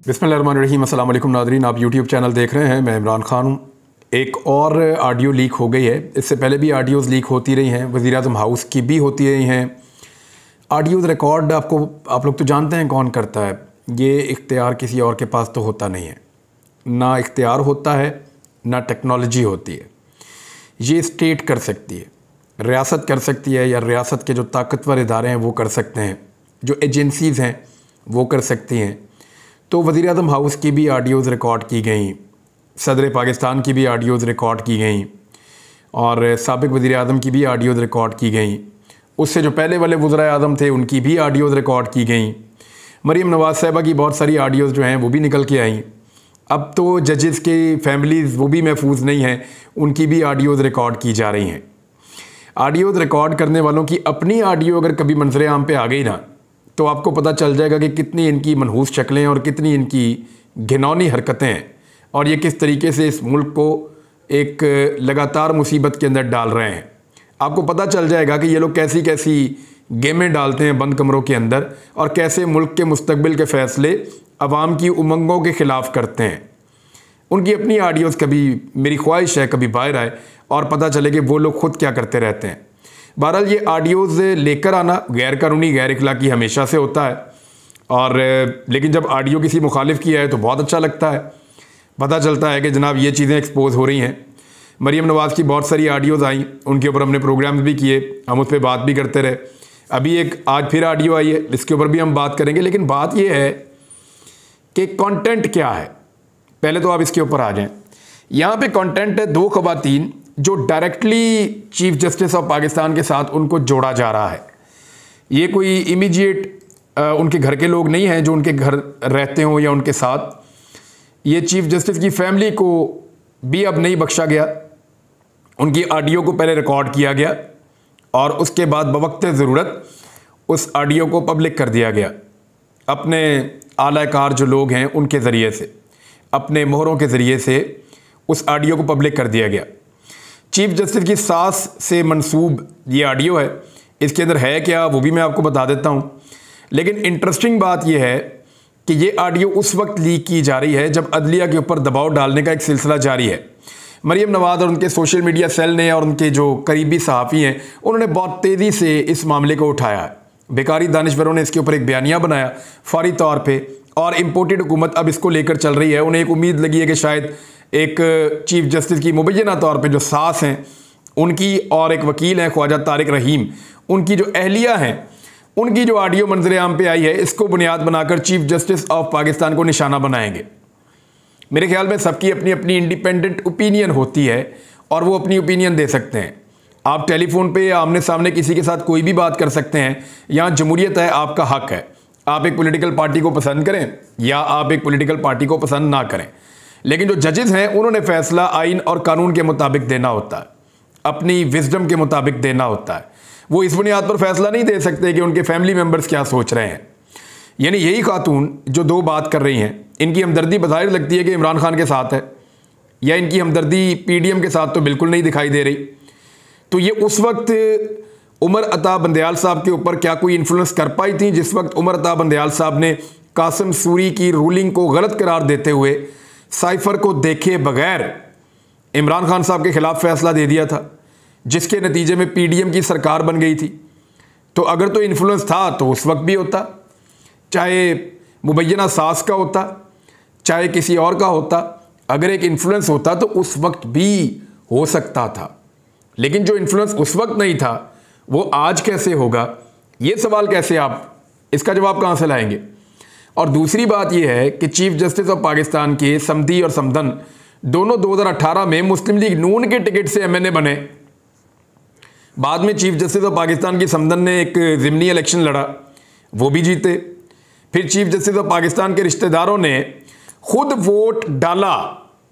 बिस्मिल्लाहिर्रहमानिर्रहीम। अस्सलाम वालेकुम नादरीन, आप यूट्यूब चैनल देख रहे हैं। मैं इमरान खान हूँ। एक और ऑडियो लीक हो गई है। इससे पहले भी ऑडियोज़ लीक होती रही हैं, वज़ीर-ए-आज़म हाउस की भी होती रही हैं। ऑडियोज़ रिकॉर्ड आप लोग तो जानते हैं कौन करता है। ये इख्तियार किसी और के पास तो होता नहीं है, ना इख्तियार होता है ना टेक्नोलॉजी होती है। ये स्टेट कर सकती है, रियासत कर सकती है, या रियासत के जो ताकतवर इदारे हैं वो कर सकते हैं, जो एजेंसीज़ हैं वो कर सकती हैं। तो वज़ीर-ए-आज़म हाउस की भी ऑडियोज़ रिकॉर्ड की गई, सदर पाकिस्तान की भी ऑडियोज़ रिकॉर्ड की गई, और साबिक़ वज़ीर-ए-आज़म की भी ऑडियोज़ रिकॉर्ड की गई। उससे जो पहले वाले वज़ीर-ए-आज़म थे उनकी भी ऑडियोज़ रिकॉर्ड की गई। मरीम नवाज़ साहिबा की बहुत सारी ऑडियोज़ जो हैं वो भी निकल के आई। अब तो जजेस की फैमिलीज़ वो भी महफूज नहीं हैं, उनकी भी ऑडियोज़ रिकॉर्ड की जा रही हैं। ऑडियोज़ रिकॉर्ड करने वालों की अपनी ऑडियो अगर कभी मंजर आम पे आ गई ना, तो आपको पता चल जाएगा कि कितनी इनकी मनहूस शक्लें और कितनी इनकी घिनौनी हरकतें हैं, और ये किस तरीके से इस मुल्क को एक लगातार मुसीबत के अंदर डाल रहे हैं। आपको पता चल जाएगा कि ये लोग कैसी कैसी गेमें डालते हैं बंद कमरों के अंदर, और कैसे मुल्क के मुस्तकबिल के फ़ैसले अवाम की उमंगों के ख़िलाफ़ करते हैं। उनकी अपनी ऑडियोज़ कभी मेरी ख्वाहिश है कभी बाहर आए और पता चले कि वो लोग ख़ुद क्या करते रहते हैं। बहरहाल ये ऑडियोज़ लेकर आना गैर कानूनी गैर इखलाकी हमेशा से होता है, और लेकिन जब ऑडियो किसी मुखालिफ की है तो बहुत अच्छा लगता है। पता चलता है कि जनाब ये चीज़ें एक्सपोज हो रही हैं। मरीम नवाज़ की बहुत सारी ऑडियोज़ आई, उनके ऊपर हमने प्रोग्राम्स भी किए, हम उस पर बात भी करते रहे। अभी एक आज फिर ऑडियो आई है, इसके ऊपर भी हम बात करेंगे। लेकिन बात यह है कि कंटेंट क्या है। पहले तो आप इसके ऊपर आ जाएं। यहाँ पे कंटेंट है दो ख़वातीन जो directly chief justice of Pakistan के साथ उनको जोड़ा जा रहा है। ये कोई इमीडिएट उनके घर के लोग नहीं हैं जो उनके घर रहते हों या उनके साथ। ये चीफ जस्टिस की फैमिली को भी अब नहीं बख्शा गया। उनकी ऑडियो को पहले रिकॉर्ड किया गया और उसके बाद बवक्त ज़रूरत उस ऑडियो को पब्लिक कर दिया गया। अपने आलाकार जो लोग हैं उनके ज़रिए से, अपने मोहरों के ज़रिए से उस ऑडियो को पब्लिक कर दिया गया। चीफ जस्टिस की सास से मंसूब ये ऑडियो है। इसके अंदर है क्या वो भी मैं आपको बता देता हूँ। लेकिन इंटरेस्टिंग बात यह है कि ये ऑडियो उस वक्त लीक की जा रही है जब अदलिया के ऊपर दबाव डालने का एक सिलसिला जारी है। मरीम नवाज़ और उनके सोशल मीडिया सेल ने और उनके जो करीबी सहाफ़ी हैं उन्होंने बहुत तेज़ी से इस मामले को उठाया है। बेकारी दानिश्वरों ने इसके ऊपर एक बयानिया बनाया फौरी तौर पर, और इम्पोर्टेड हुकूमत अब इसको लेकर चल रही है। उन्हें एक उम्मीद लगी है कि शायद एक चीफ जस्टिस की मुबैना तौर पे जो सास हैं उनकी और एक वकील हैं ख्वाजा तारिक रहीम, उनकी जो अहलिया हैं उनकी जो ऑडियो मंजर आम पे आई है, इसको बुनियाद बनाकर चीफ जस्टिस ऑफ पाकिस्तान को निशाना बनाएंगे। मेरे ख्याल में सबकी अपनी अपनी इंडिपेंडेंट ओपिनियन होती है और वो अपनी ओपिनियन दे सकते हैं। आप टेलीफोन पे या आमने सामने किसी के साथ कोई भी बात कर सकते हैं। यहाँ जमहूरियत है, आपका हक है। आप एक पॉलिटिकल पार्टी को पसंद करें या आप एक पॉलिटिकल पार्टी को पसंद ना करें, लेकिन जो जजेस हैं उन्होंने फैसला आइन और कानून के मुताबिक देना होता है, अपनी विजडम के मुताबिक देना होता है। वो इस बुनियाद पर फैसला नहीं दे सकते कि उनके फैमिली मेंबर्स क्या सोच रहे हैं। यानी यही खातून जो दो बात कर रही हैं, इनकी हमदर्दी बज़ाहिर लगती है कि इमरान खान के साथ है, या इनकी हमदर्दी पीडीएम के साथ तो बिल्कुल नहीं दिखाई दे रही। तो ये उस वक्त उमर अता बंदयाल साहब के ऊपर क्या कोई इन्फ्लुएंस कर पाई थी जिस वक्त उमर अता बंदयाल साहब ने कासिम सूरी की रूलिंग को गलत करार देते हुए साइफर को देखे बगैर इमरान खान साहब के खिलाफ फैसला दे दिया था, जिसके नतीजे में पीडीएम की सरकार बन गई थी। तो अगर तो इन्फ्लुएंस था तो उस वक्त भी होता, चाहे मुबैना सास का होता चाहे किसी और का होता। अगर एक इन्फ्लुएंस होता तो उस वक्त भी हो सकता था, लेकिन जो इन्फ्लुएंस उस वक्त नहीं था वो आज कैसे होगा, ये सवाल कैसे आप इसका जवाब कहाँ से लाएंगे। और दूसरी बात यह है कि चीफ जस्टिस ऑफ पाकिस्तान के समदी और समदन दोनों 2018 में मुस्लिम लीग नून के टिकट से एमएनए बने। बाद में चीफ जस्टिस ऑफ पाकिस्तान की समदन ने एक ज़िमनी इलेक्शन लड़ा, वो भी जीते। फिर चीफ जस्टिस ऑफ पाकिस्तान के रिश्तेदारों ने खुद वोट डाला।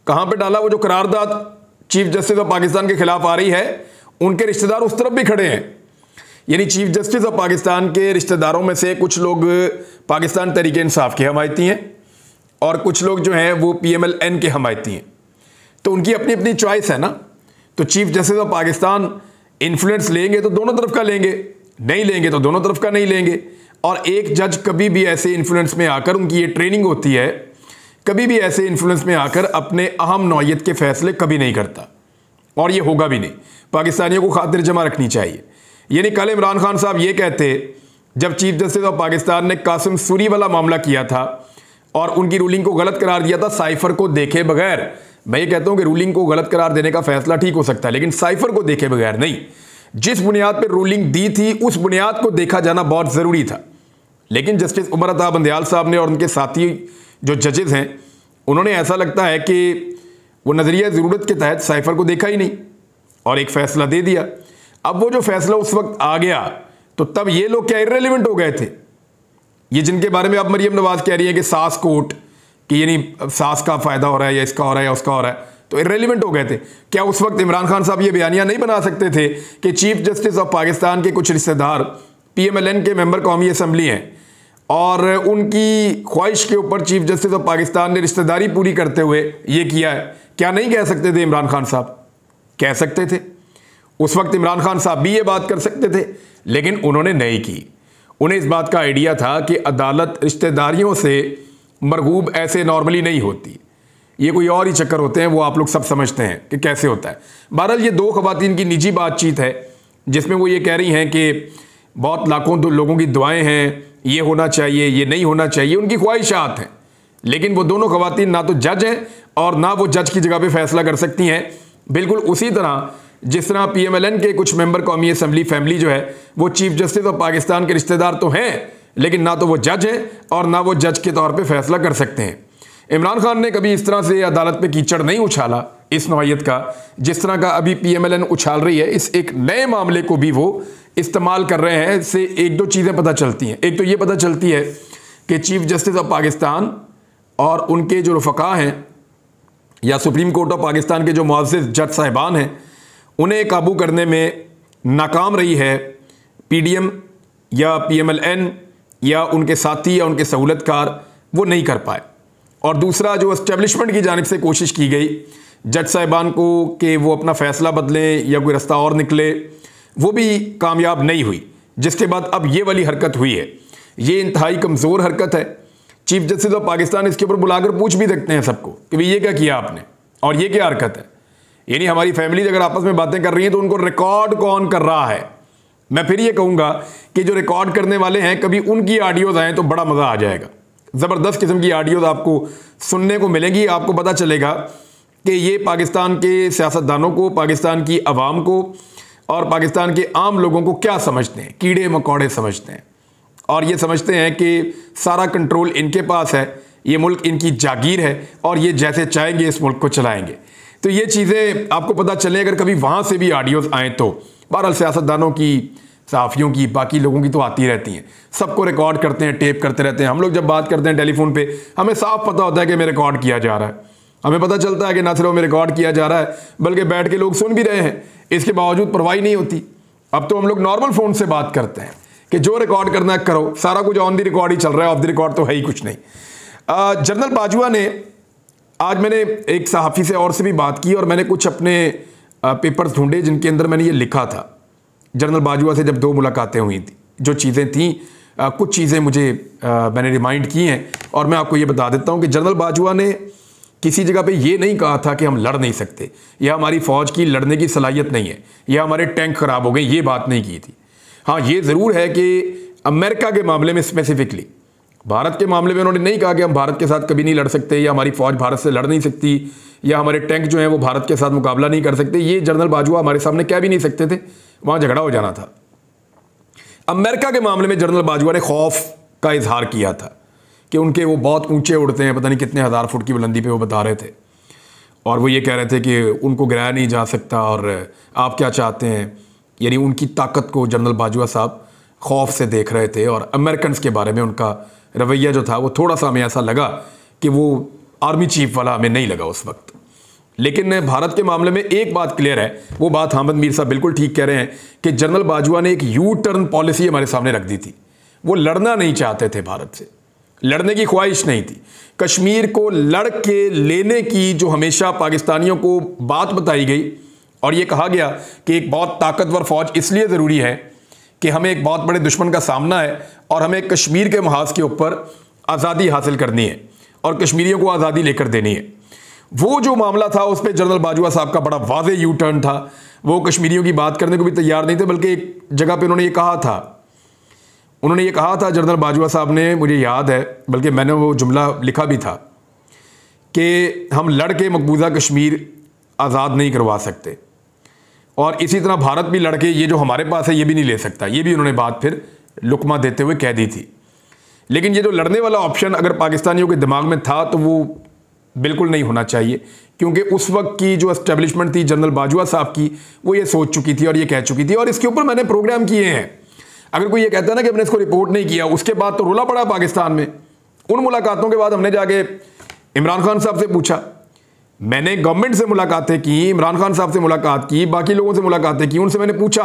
कहाँ पे डाला? वो जो करारदाद चीफ जस्टिस ऑफ पाकिस्तान के खिलाफ आ रही है, उनके रिश्तेदार उस तरफ भी खड़े हैं। यानी चीफ जस्टिस ऑफ पाकिस्तान के रिश्तेदारों में से कुछ लोग पाकिस्तान तहरीक इंसाफ के हमायती हैं और कुछ लोग जो हैं वो PMLN के हमायती हैं। तो उनकी अपनी अपनी चॉइस है ना। तो chief justice of Pakistan influence लेंगे तो दोनों तरफ का लेंगे, नहीं लेंगे तो दोनों तरफ का नहीं लेंगे। और एक जज कभी भी ऐसे इन्फ्लुएंस में आकर, उनकी ये ट्रेनिंग होती है कभी भी ऐसे इन्फ्लुएंस में आकर अपने अहम नौयत के फैसले कभी नहीं करता, और ये होगा भी नहीं। पाकिस्तानियों को खातिर जमा रखनी चाहिए। यानी कल इमरान खान साहब ये कहते, जब चीफ जस्टिस ऑफ पाकिस्तान ने कासिम सूरी वाला मामला किया था और उनकी रूलिंग को गलत करार दिया था साइफर को देखे बगैर। मैं ये कहता हूं कि रूलिंग को गलत करार देने का फैसला ठीक हो सकता है, लेकिन साइफर को देखे बगैर नहीं। जिस बुनियाद पर रूलिंग दी थी उस बुनियाद को देखा जाना बहुत ज़रूरी था। लेकिन जस्टिस उमर अता बंदयाल साहब ने और उनके साथी जो जजेस हैं, उन्होंने ऐसा लगता है कि वो नज़रिया ज़रूरत के तहत साइफर को देखा ही नहीं और एक फ़ैसला दे दिया। अब वो जो फैसला उस वक्त आ गया तो तब ये लोग क्या इर्रेलेवेंट हो गए थे? ये जिनके बारे में अब मरियम नवाज कह रही है कि सास कोर्ट, कि यानी सास का फ़ायदा हो रहा है या इसका हो रहा है या उसका हो रहा है, तो इर्रेलेवेंट हो गए थे। क्या उस वक्त इमरान खान साहब ये बयानियाँ नहीं बना सकते थे कि चीफ जस्टिस ऑफ पाकिस्तान के कुछ रिश्तेदार PMLN के मेंबर कौमी असम्बली हैं और उनकी ख्वाहिश के ऊपर चीफ जस्टिस ऑफ पाकिस्तान ने रिश्तेदारी पूरी करते हुए ये किया है? क्या नहीं कह सकते थे इमरान खान साहब? कह सकते थे। उस वक्त इमरान खान साहब भी ये बात कर सकते थे, लेकिन उन्होंने नहीं की। उन्हें इस बात का आइडिया था कि अदालत रिश्तेदारियों से मरगूब ऐसे नॉर्मली नहीं होती, ये कोई और ही चक्कर होते हैं, वो आप लोग सब समझते हैं कि कैसे होता है। बहरहाल ये दो खवातीन की निजी बातचीत है जिसमें वो ये कह रही हैं कि बहुत लाखों लोगों की दुआएं हैं, ये होना चाहिए, ये नहीं होना चाहिए, उनकी ख्वाहिशात हैं। लेकिन वो दोनों खवातीन ना तो जज हैं और ना वो जज की जगह पे फैसला कर सकती हैं। बिल्कुल उसी तरह जिस तरह PMLN के कुछ मेंबर कौमी असम्बली फैमिली जो है वो चीफ जस्टिस ऑफ पाकिस्तान के रिश्तेदार तो हैं, लेकिन ना तो वो जज हैं और ना वो जज के तौर पे फैसला कर सकते हैं। इमरान खान ने कभी इस तरह से अदालत पे कीचड़ नहीं उछाला इस नौयत का, जिस तरह का अभी PMLN उछाल रही है। इस एक नए मामले को भी वो इस्तेमाल कर रहे हैं। इससे एक दो चीज़ें पता चलती हैं। एक तो ये पता चलती है कि चीफ जस्टिस ऑफ पाकिस्तान और उनके जो रफ़का हैं या सुप्रीम कोर्ट ऑफ पाकिस्तान के जो मुअज़्ज़िज़ जज साहिबान हैं, उन्हें काबू करने में नाकाम रही है PDM या PMLN या उनके साथी या उनके सहूलतकार, वो नहीं कर पाए। और दूसरा, जो एस्टेब्लिशमेंट की जानिब से कोशिश की गई जज साहिबान को कि वो अपना फ़ैसला बदलें या कोई रास्ता और निकले, वो भी कामयाब नहीं हुई। जिसके बाद अब ये वाली हरकत हुई है, ये इंतहाई कमज़ोर हरकत है। चीफ जस्टिस ऑफ पाकिस्तान इसके ऊपर बुलाकर पूछ भी सकते हैं सबको कि भाई ये क्या किया आपने और ये क्या हरकत है। यानी हमारी फैमिली अगर आपस में बातें कर रही हैं तो उनको रिकॉर्ड कौन कर रहा है? मैं फिर ये कहूँगा कि जो रिकॉर्ड करने वाले हैं, कभी उनकी ऑडियोज़ आएँ तो बड़ा मज़ा आ जाएगा। ज़बरदस्त किस्म की ऑडियोज़ आपको सुनने को मिलेंगी। आपको पता चलेगा कि ये पाकिस्तान के सियासतदानों को, पाकिस्तान की आवाम को और पाकिस्तान के आम लोगों को क्या समझते हैं, कीड़े मकोड़े समझते हैं। और ये समझते हैं कि सारा कंट्रोल इनके पास है, ये मुल्क इनकी जागीर है और ये जैसे चाहेंगे इस मुल्क को चलाएंगे। तो ये चीज़ें आपको पता चले अगर कभी वहाँ से भी ऑडियोज़ आएँ तो। बहरहाल सियासतदानों की, सहाफ़ियों की, बाकी लोगों की तो आती रहती हैं, सबको रिकॉर्ड करते हैं, टेप करते रहते हैं। हम लोग जब बात करते हैं टेलीफोन पे, हमें साफ पता होता है कि हमें रिकॉर्ड किया जा रहा है। हमें पता चलता है कि ना सिर्फ हमें रिकॉर्ड किया जा रहा है बल्कि बैठ के लोग सुन भी रहे हैं, इसके बावजूद परवाह नहीं होती। अब तो हम लोग नॉर्मल फ़ोन से बात करते हैं कि जो रिकॉर्ड करना है करो, सारा कुछ ऑन द रिकॉर्ड ही चल रहा है, ऑफ द रिकॉर्ड तो है ही कुछ नहीं। जनरल बाजवा ने, आज मैंने एक सहाफ़ी से और से भी बात की और मैंने कुछ अपने पेपर्स ढूंढे जिनके अंदर मैंने ये लिखा था। जनरल बाजवा से जब दो मुलाकातें हुई थी, जो चीज़ें थीं, कुछ चीज़ें मुझे मैंने रिमाइंड की हैं और मैं आपको ये बता देता हूँ कि जनरल बाजवा ने किसी जगह पे ये नहीं कहा था कि हम लड़ नहीं सकते या हमारी फ़ौज की लड़ने की सलाहियत नहीं है या हमारे टैंक ख़राब हो गए, ये बात नहीं की थी। हाँ, ये ज़रूर है कि अमेरिका के मामले में स्पेसिफिकली, भारत के मामले में उन्होंने नहीं कहा कि हम भारत के साथ कभी नहीं लड़ सकते या हमारी फ़ौज भारत से लड़ नहीं सकती या हमारे टैंक जो हैं वो भारत के साथ मुकाबला नहीं कर सकते। ये जनरल बाजवा हमारे सामने कह भी नहीं सकते थे, वहाँ झगड़ा हो जाना था। अमेरिका के मामले में जनरल बाजवा ने खौफ का इजहार किया था कि उनके वो बहुत ऊंचे उड़ते हैं, पता नहीं कितने हज़ार फुट की बुलंदी पे वो बता रहे थे, और वो ये कह रहे थे कि उनको गिराया नहीं जा सकता और आप क्या चाहते हैं। यानी उनकी ताकत को जनरल बाजवा साहब खौफ से देख रहे थे और अमेरिकन के बारे में उनका रवैया जो था वो थोड़ा सा हमें ऐसा लगा कि वो आर्मी चीफ वाला हमें नहीं लगा उस वक्त। लेकिन भारत के मामले में एक बात क्लियर है, वो बात हामिद मीर साहब बिल्कुल ठीक कह रहे हैं कि जनरल बाजवा ने एक यू टर्न पॉलिसी हमारे सामने रख दी थी। वो लड़ना नहीं चाहते थे, भारत से लड़ने की ख्वाहिश नहीं थी। कश्मीर को लड़ के लेने की जो हमेशा पाकिस्तानियों को बात बताई गई और ये कहा गया कि एक बहुत ताकतवर फ़ौज इसलिए ज़रूरी है कि हमें एक बहुत बड़े दुश्मन का सामना है और हमें कश्मीर के महाज के ऊपर आज़ादी हासिल करनी है और कश्मीरियों को आज़ादी लेकर देनी है। वो जो मामला था उस पर जनरल बाजवा साहब का बड़ा वाज़े यू टर्न था। वो कश्मीरियों की बात करने को भी तैयार नहीं थे, बल्कि एक जगह पे उन्होंने ये कहा था जनरल बाजवा साहब ने, मुझे याद है, बल्कि मैंने वो जुमला लिखा भी था कि हम लड़ के मकबूजा कश्मीर आज़ाद नहीं करवा सकते, और इसी तरह भारत भी लड़के ये जो हमारे पास है ये भी नहीं ले सकता। ये भी उन्होंने बात फिर लुकमा देते हुए कह दी थी। लेकिन ये जो लड़ने वाला ऑप्शन अगर पाकिस्तानियों के दिमाग में था तो वो बिल्कुल नहीं होना चाहिए, क्योंकि उस वक्त की जो एस्टेब्लिशमेंट थी जनरल बाजवा साहब की, वो ये सोच चुकी थी और ये कह चुकी थी। और इसके ऊपर मैंने प्रोग्राम किए हैं। अगर कोई ये कहता है ना कि हमने इसको रिपोर्ट नहीं किया, उसके बाद तो रोला पड़ा पाकिस्तान में। उन मुलाकातों के बाद हमने जाके इमरान खान साहब से पूछा, मैंने गवर्नमेंट से मुलाकातें की, इमरान खान साहब से मुलाकात की, बाकी लोगों से मुलाकातें की। उनसे मैंने पूछा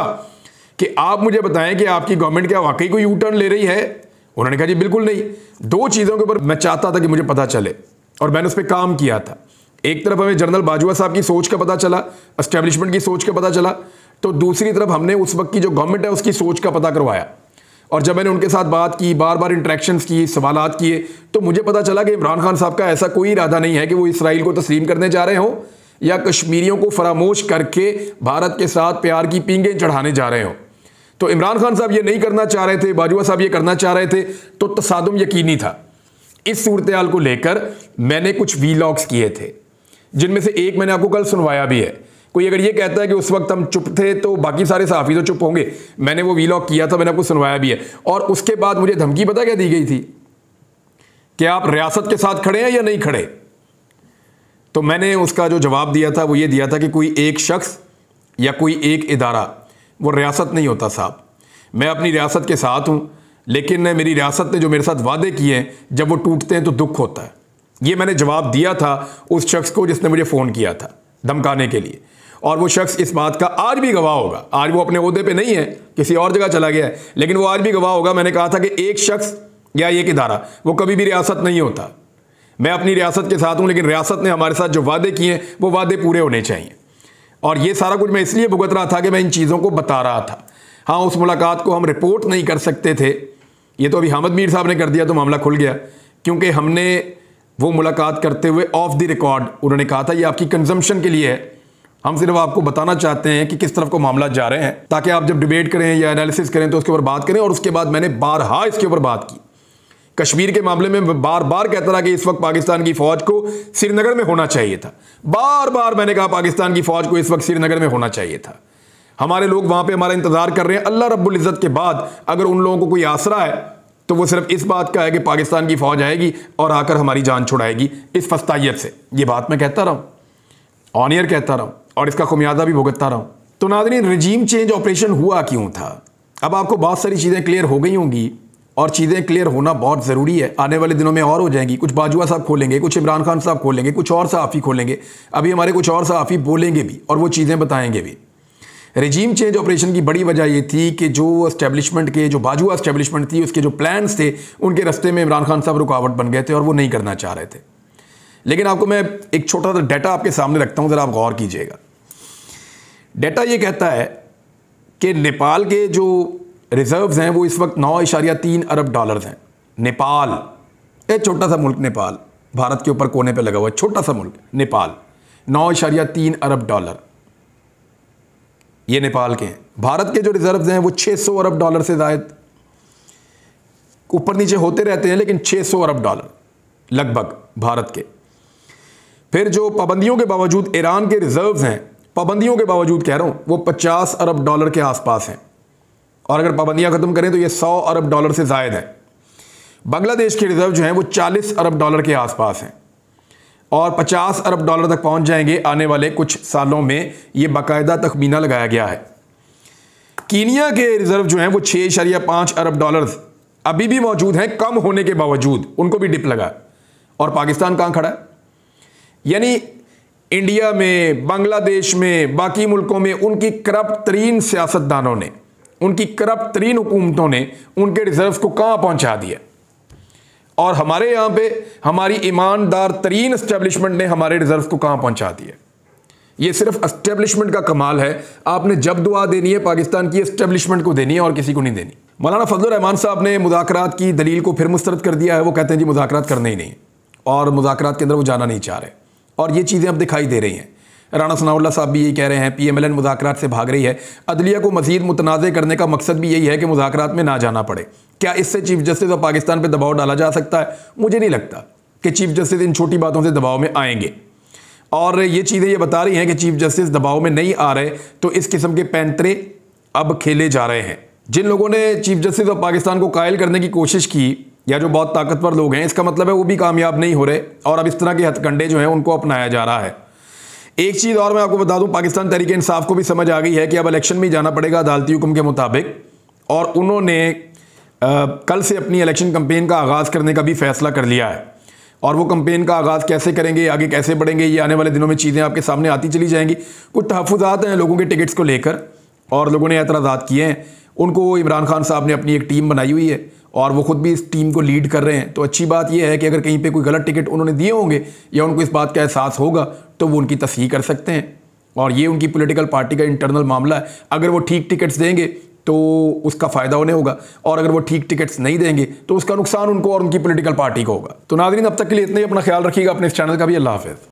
कि आप मुझे बताएं कि आपकी गवर्नमेंट क्या वाकई कोई यू टर्न ले रही है? उन्होंने कहा जी बिल्कुल नहीं। दो चीज़ों के ऊपर मैं चाहता था कि मुझे पता चले और मैंने उस पर काम किया था। एक तरफ हमें जनरल बाजवा साहब की सोच का पता चला, एस्टेब्लिशमेंट की सोच का पता चला, तो दूसरी तरफ हमने उस वक्त की जो गवर्नमेंट है उसकी सोच का पता करवाया। और जब मैंने उनके साथ बात की, बार बार इंटरेक्शंस की, सवालात किए, तो मुझे पता चला कि इमरान खान साहब का ऐसा कोई इरादा नहीं है कि वो इसराइल को तस्लीम करने जा रहे हों या कश्मीरियों को फरामोश करके भारत के साथ प्यार की पींगें चढ़ाने जा रहे हों। तो इमरान खान साहब ये नहीं करना चाह रहे थे, बाजवा साहब ये करना चाह रहे थे, तो तसादुम यकीनी था। इस सूरत हाल को लेकर मैंने कुछ वीलॉग्स किए थे, जिनमें से एक मैंने आपको कल सुनवाया भी है। कोई अगर ये कहता है कि उस वक्त हम चुप थे तो बाकी सारे सहाफ़ी तो चुप होंगे, मैंने वो वीलॉग किया था, मैंने आपको सुनवाया भी है। और उसके बाद मुझे धमकी पता क्या दी गई थी कि आप रियासत के साथ खड़े हैं या नहीं खड़े। तो मैंने उसका जो जवाब दिया था वो ये दिया था कि कोई एक शख्स या कोई एक इदारा वो रियासत नहीं होता साहब। मैं अपनी रियासत के साथ हूँ, लेकिन मेरी रियासत ने जो मेरे साथ वादे किए हैं जब वो टूटते हैं तो दुख होता है। ये मैंने जवाब दिया था उस शख्स को जिसने मुझे फ़ोन किया था धमकाने के लिए। और वो शख्स इस बात का आज भी गवाह होगा। आज वो अपने ओहदे पे नहीं है, किसी और जगह चला गया है, लेकिन वो आज भी गवाह होगा। मैंने कहा था कि एक शख्स या एक इदारा वो कभी भी रियासत नहीं होता। मैं अपनी रियासत के साथ हूँ, लेकिन रियासत ने हमारे साथ जो वादे किए हैं वो वादे पूरे होने चाहिए। और ये सारा कुछ मैं इसलिए भुगत रहा था कि मैं इन चीज़ों को बता रहा था। हाँ, उस मुलाकात को हम रिपोर्ट नहीं कर सकते थे, ये तो अभी हामिद मीर साहब ने कर दिया तो मामला खुल गया, क्योंकि हमने वो मुलाकात करते हुए ऑफ द रिकॉर्ड उन्होंने कहा था ये आपकी कंजम्पशन के लिए है, हम सिर्फ आपको बताना चाहते हैं कि किस तरफ को मामला जा रहे हैं, ताकि आप जब डिबेट करें या एनालिसिस करें तो उसके ऊपर बात करें। और उसके बाद मैंने बारहा इसके ऊपर बात की। कश्मीर के मामले में बार बार कहता रहा कि इस वक्त पाकिस्तान की फौज को श्रीनगर में होना चाहिए था। बार बार मैंने कहा पाकिस्तान की फौज को इस वक्त श्रीनगर में होना चाहिए था। हमारे लोग वहां पे हमारा इंतजार कर रहे हैं। अल्लाह रब्बुल इज़्ज़त के बाद अगर उन लोगों को कोई आसरा है तो वो सिर्फ इस बात का है कि पाकिस्तान की फौज आएगी और आकर हमारी जान छुड़ाएगी इस फस्तायत से। ये बात मैं कहता रहा हूँ, ऑन एयर कहता रहा हूँ, और इसका खुमियाजा भी भुगतता रहा हूँ। तो नाज़रीन, रजीम चेंज ऑपरेशन हुआ क्यों था? अब आपको बहुत सारी चीज़ें क्लियर हो गई होंगी, और चीज़ें क्लियर होना बहुत ज़रूरी है। आने वाले दिनों में और हो जाएंगी। कुछ बाजवा साहब खोलेंगे, कुछ इमरान खान साहब खोलेंगे, कुछ और सहाफ़ी खोलेंगे। अभी हमारे कुछ और सहाफ़ी बोलेंगे भी और वो चीज़ें बताएंगे भी। रजीम चेंज ऑपरेशन की बड़ी वजह ये थी कि जो एस्टेब्लिशमेंट के, जो बाजवा एस्टेब्लिशमेंट थी, उसके जो प्लान्स थे, उनके रास्ते में इमरान खान साहब रुकावट बन गए थे और वो नहीं करना चाह रहे थे। लेकिन आपको मैं एक छोटा सा डाटा आपके सामने रखता हूँ, ज़रा आप गौर कीजिएगा। डाटा ये कहता है कि नेपाल के जो रिजर्व्स हैं वो इस वक्त 9.3 अरब डॉलर्स हैं। नेपाल, एक छोटा सा मुल्क नेपाल, भारत के ऊपर कोने पे लगा हुआ छोटा सा मुल्क नेपाल, 9.3 अरब डॉलर ये नेपाल के हैं। भारत के जो रिजर्व्स हैं वो 600 अरब डॉलर से ज़ायद, ऊपर नीचे होते रहते हैं, लेकिन 600 अरब डॉलर लगभग भारत के। फिर जो पाबंदियों के बावजूद ईरान के रिजर्व्स हैं, पाबंदियों के बावजूद कह रहा हूँ, वो 50 अरब डॉलर के आसपास हैं, और अगर पाबंदियां खत्म करें तो ये 100 अरब डॉलर से ज़ायद है। बांग्लादेश के रिजर्व जो हैं वो 40 अरब डॉलर के आसपास हैं और 50 अरब डॉलर तक पहुंच जाएंगे आने वाले कुछ सालों में, ये बाकायदा तखमीना लगाया गया है। कीनिया के रिजर्व जो हैं वो 6.5 अरब डॉलर अभी भी मौजूद हैं, कम होने के बावजूद उनको भी डिप लगा। और पाकिस्तान कहाँ खड़ा है? यानी इंडिया में, बांग्लादेश में, बाकी मुल्कों में उनकी करप्ट तरीन सियासतदानों ने, उनकी करप्ट तरीन हुकूमतों ने उनके रिजर्व्स को कहाँ पहुँचा दिया, और हमारे यहाँ पे हमारी ईमानदार तरीन एस्टेब्लिशमेंट ने हमारे रिजर्व्स को कहाँ पहुँचा दिया। ये सिर्फ एस्टेब्लिशमेंट का कमाल है। आपने जब दुआ देनी है पाकिस्तान की एस्टेब्लिशमेंट को देनी है और किसी को नहीं देनी। मौलाना फजलुर रहमान साहब ने मुज़ाकरात की दलील को फिर मुस्तरद कर दिया है। वो कहते हैं जी मुज़ाकरात करने ही नहीं, और मुज़ाकरात के अंदर वो जाना नहीं चाह रहे, और ये चीज़ें अब दिखाई दे रही हैं। राना सनाउल्लाह साहब भी यही कह रहे हैं, PMLN मुज़ाकरात से भाग रही है। अदलिया को मज़ीद मुतनाज़ करने का मकसद भी यही है कि मुज़ाकरात में ना जाना पड़े। क्या इससे चीफ जस्टिस ऑफ पाकिस्तान पर दबाव डाला जा सकता है? मुझे नहीं लगता कि चीफ जस्टिस इन छोटी बातों से दबाव में आएंगे, और ये चीज़ें ये बता रही हैं कि चीफ जस्टिस दबाव में नहीं आ रहे, तो इस किस्म के पैंतरे अब खेले जा रहे हैं। जिन लोगों ने चीफ जस्टिस ऑफ पाकिस्तान को कायल करने की कोशिश की, या जो बहुत ताकतवर लोग हैं, इसका मतलब है वो भी कामयाब नहीं हो रहे, और अब इस तरह के हथकंडे जो हैं उनको अपनाया जा रहा है। एक चीज़ और मैं आपको बता दूं, पाकिस्तान तहरीक इंसाफ को भी समझ आ गई है कि अब इलेक्शन में जाना पड़ेगा अदालती हुक्म के मुताबिक, और उन्होंने कल से अपनी इलेक्शन कैंपेन का आगाज़ करने का भी फैसला कर लिया है। और वो कैंपेन का आगाज़ कैसे करेंगे, आगे कैसे बढ़ेंगे, ये आने वाले दिनों में चीज़ें आपके सामने आती चली जाएंगी। कुछ तहफ़्फ़ुज़ात हैं लोगों के टिकट्स को लेकर, और लोगों ने एतराज़ात किए हैं। उनको इमरान खान साहब ने अपनी एक टीम बनाई हुई है, और वो खुद भी इस टीम को लीड कर रहे हैं। तो अच्छी बात यह है कि अगर कहीं पे कोई गलत टिकट उन्होंने दिए होंगे, या उनको इस बात का एहसास होगा, तो वो उनकी तस्हीह कर सकते हैं, और ये उनकी पॉलिटिकल पार्टी का इंटरनल मामला है। अगर वो ठीक टिकट्स देंगे तो उसका फ़ायदा उन्हें होगा, और अगर वो ठीक टिकट्स नहीं देंगे तो उसका नुकसान उनको और उनकी पॉलिटिकल पार्टी को होगा। तो नाज़रीन, अब तक के लिए इतना ही। अपना ख्याल रखिएगा, अपने इस चैनल का भी। अल्लाह हाफ़िज़।